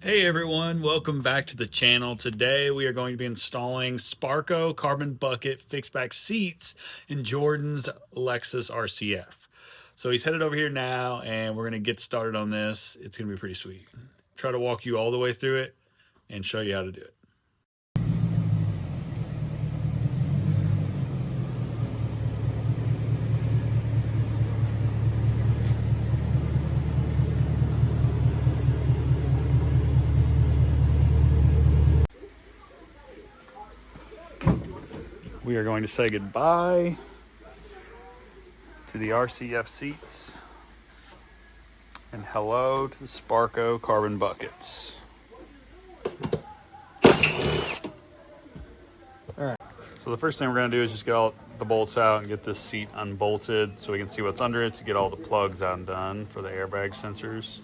Hey everyone, welcome back to the channel. Today we are going to be installing Sparco carbon bucket fixed back seats in Jordan's Lexus RCF. So he's headed over here now and we're going to get started on this. It's going to be pretty sweet. Try to walk you all the way through it and show you how to do it. We are going to say goodbye to the RCF seats and hello to the Sparco carbon buckets. All right. So the first thing we're going to do is just get all the bolts out and get this seat unbolted so we can see what's under it to get all the plugs undone for the airbag sensors.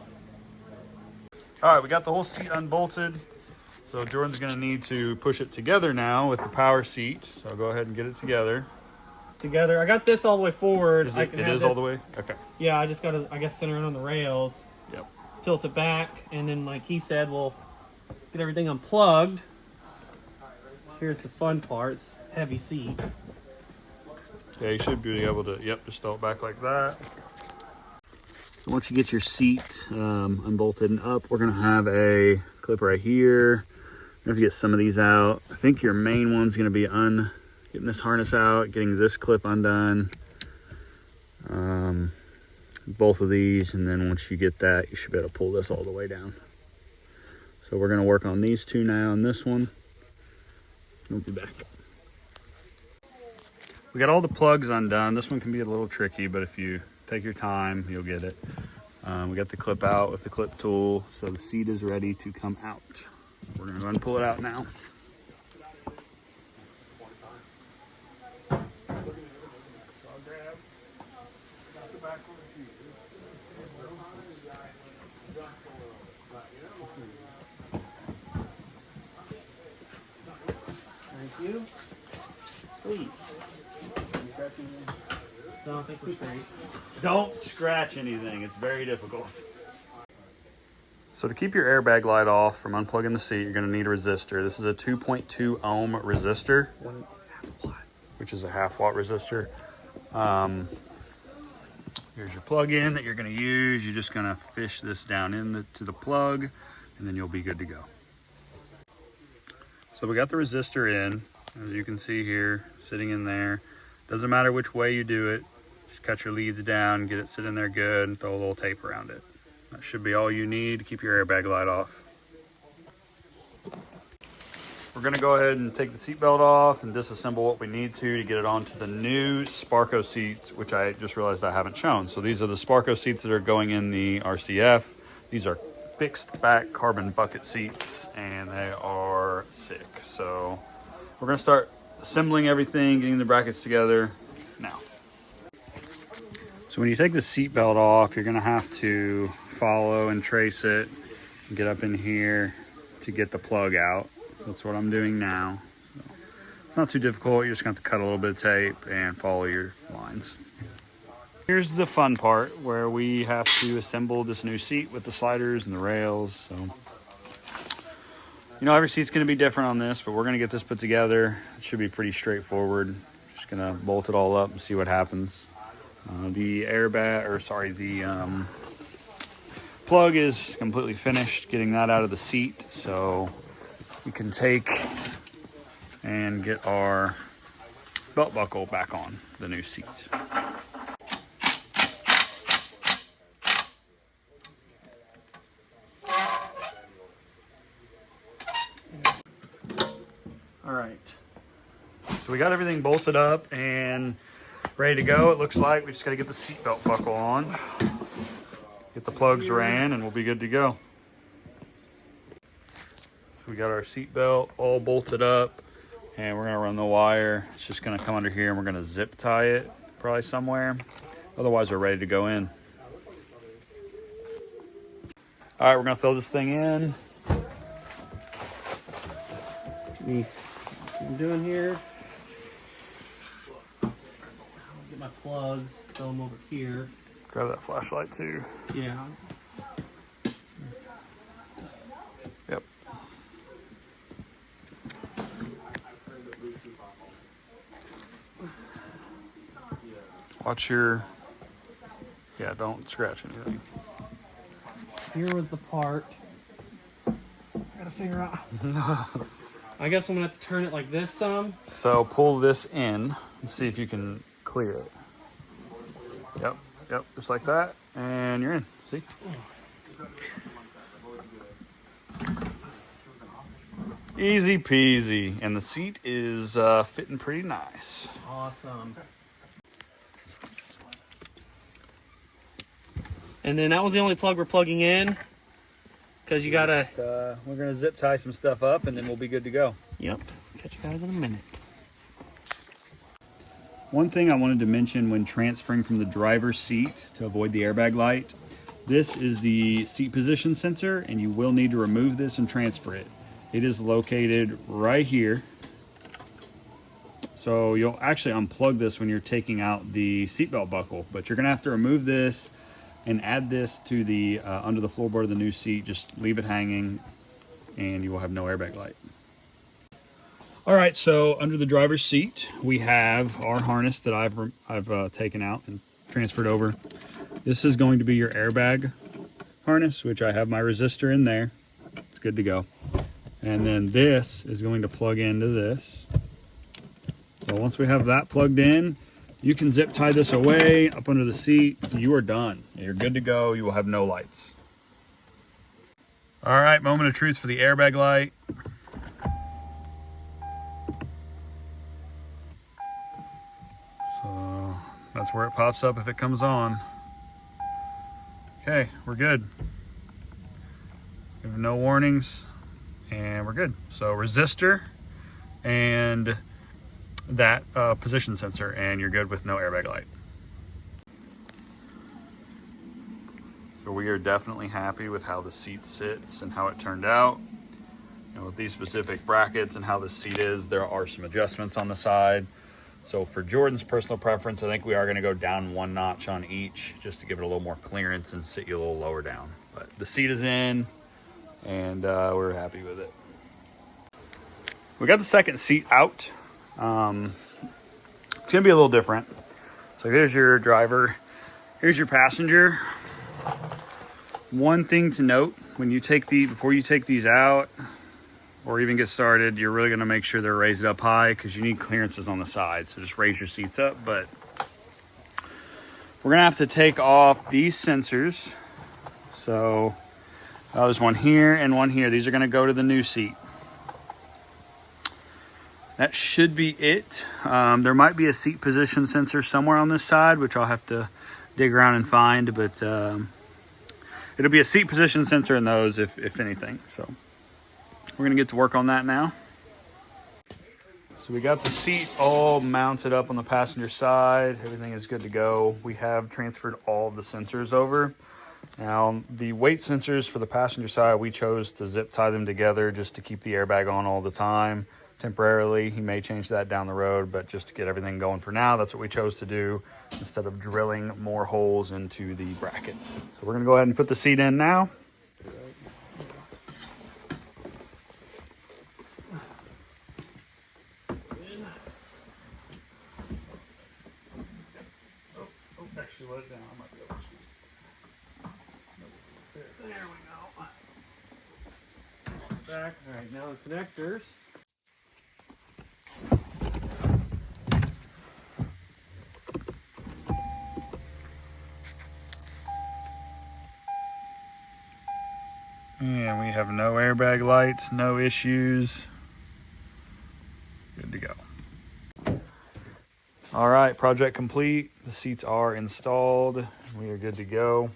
All right, we got the whole seat unbolted. So Jordan's gonna need to push it together now with the power seat. So go ahead and get it together. Together. I got this all the way forward. It is all the way? Okay. Yeah, I just got to, I guess, center it on the rails. Yep. Tilt it back, and then like he said, we'll get everything unplugged. Here's the fun parts. Heavy seat. Yeah, you should be able to, yep, just throw it back like that. So once you get your seat unbolted and up, we're gonna have a clip right here. I'm gonna have to get some of these out. I think your main one's gonna be getting this harness out, getting this clip undone. Both of these, and then once you get that, you should be able to pull this all the way down. So we're gonna work on these two now and this one. We'll be back. We got all the plugs undone. This one can be a little tricky, but if you take your time, you'll get it. We got the clip out with the clip tool, so the seat is ready to come out. We're gonna go and pull it out now. Thank you. Sweet. No, I think we're straight. Don't scratch anything, it's very difficult. So to keep your airbag light off from unplugging the seat, you're gonna need a resistor. This is a 2.2 ohm resistor, which is a 1/2 watt resistor. Here's your plug-in that you're gonna use. You're just gonna fish this down into the plug, and then you'll be good to go. So we got the resistor in, as you can see here, sitting in there. Doesn't matter which way you do it. Just cut your leads down, get it sit in there good, and throw a little tape around it. That should be all you need to keep your airbag light off. We're gonna go ahead and take the seatbelt off and disassemble what we need to get it onto the new Sparco seats, which I just realized I haven't shown. So these are the Sparco seats that are going in the RCF. These are fixed back carbon bucket seats, and they are sick. So we're gonna start assembling everything, getting the brackets together now. So when you take the seat belt off, you're gonna have to follow and trace it and get up in here to get the plug out. That's what I'm doing now. So it's not too difficult. You're just gonna have to cut a little bit of tape and follow your lines. Here's the fun part where we have to assemble this new seat with the sliders and the rails. So, you know, every seat's gonna be different on this, but we're gonna get this put together. It should be pretty straightforward. Just gonna bolt it all up and see what happens. The plug is completely finished, getting that out of the seat. So we can take and get our belt buckle back on the new seat. All right, so we got everything bolted up and ready to go. It looks like we just got to get the seatbelt buckle on, get the plugs ran, and we'll be good to go. So we got our seatbelt all bolted up, and we're gonna run the wire. It's just gonna come under here, and we're gonna zip tie it probably somewhere. Otherwise, we're ready to go in. All right, we're gonna throw this thing in. What I'm doing here. Get my plugs, throw them over here. Grab that flashlight too. Yeah. Watch your, yeah, don't scratch anything. Here was the part. I gotta figure out. I guess I'm gonna have to turn it like this some. So pull this in and see if you can clear it. Yep, yep, just like that. And you're in, see? Easy peasy. And the seat is fitting pretty nice. Awesome. And then that was the only plug we're plugging in, because you gotta. We're gonna zip tie some stuff up, and then we'll be good to go. Yep. Catch you guys in a minute. One thing I wanted to mention when transferring from the driver's seat to avoid the airbag light, this is the seat position sensor, and you will need to remove this and transfer it. It is located right here. So you'll actually unplug this when you're taking out the seatbelt buckle, but you're gonna have to remove this and add this to the under the floorboard of the new seat. Just leave it hanging and you will have no airbag light. All right, so under the driver's seat, we have our harness that I've taken out and transferred over. This is going to be your airbag harness, which I have my resistor in there. It's good to go. And then this is going to plug into this. So once we have that plugged in, you can zip tie this away up under the seat. You are done. You're good to go. You will have no lights. All right, moment of truth for the airbag light. So that's where it pops up if it comes on. Okay, we're good. We have no warnings and we're good. So resistor and that position sensor, and you're good with no airbag light. So we are definitely happy with how the seat sits and how it turned out. You know, with these specific brackets and how the seat is, there are some adjustments on the side. So for Jordan's personal preference, I think we are going to go down one notch on each just to give it a little more clearance and sit you a little lower down. But the seat is in, and we're happy with it. We got the second seat out. It's gonna be a little different. So here's your driver, here's your passenger. One thing to note, when you take before you take these out or even get started, you're really gonna make sure they're raised up high because you need clearances on the side. So just raise your seats up. But we're gonna have to take off these sensors. So there's one here and one here. These are gonna go to the new seat. That should be it. There might be a seat position sensor somewhere on this side, which I'll have to dig around and find, but it'll be a seat position sensor in those if anything. So we're gonna get to work on that now. So we got the seat all mounted up on the passenger side. Everything is good to go. We have transferred all of the sensors over. Now the weight sensors for the passenger side, we chose to zip tie them together just to keep the airbag on all the time. Temporarily, he may change that down the road, but just to get everything going for now, that's what we chose to do instead of drilling more holes into the brackets. So we're gonna go ahead and put the seat in now. Actually let it down, I might be able to squeeze it. There we go. Back. All right, now the connectors. And we have no airbag lights, no issues. Good to go. All right, project complete. The seats are installed. We are good to go.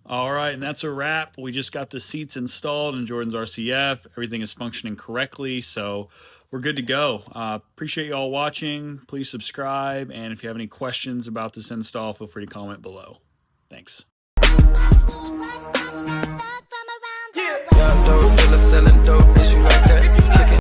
All right, and that's a wrap. We just got the seats installed in Jordan's RCF. Everything is functioning correctly, so we're good to go. Appreciate you all watching. Please subscribe, and if you have any questions about this install, feel free to comment below. Thanks. Young dope dealer selling dope.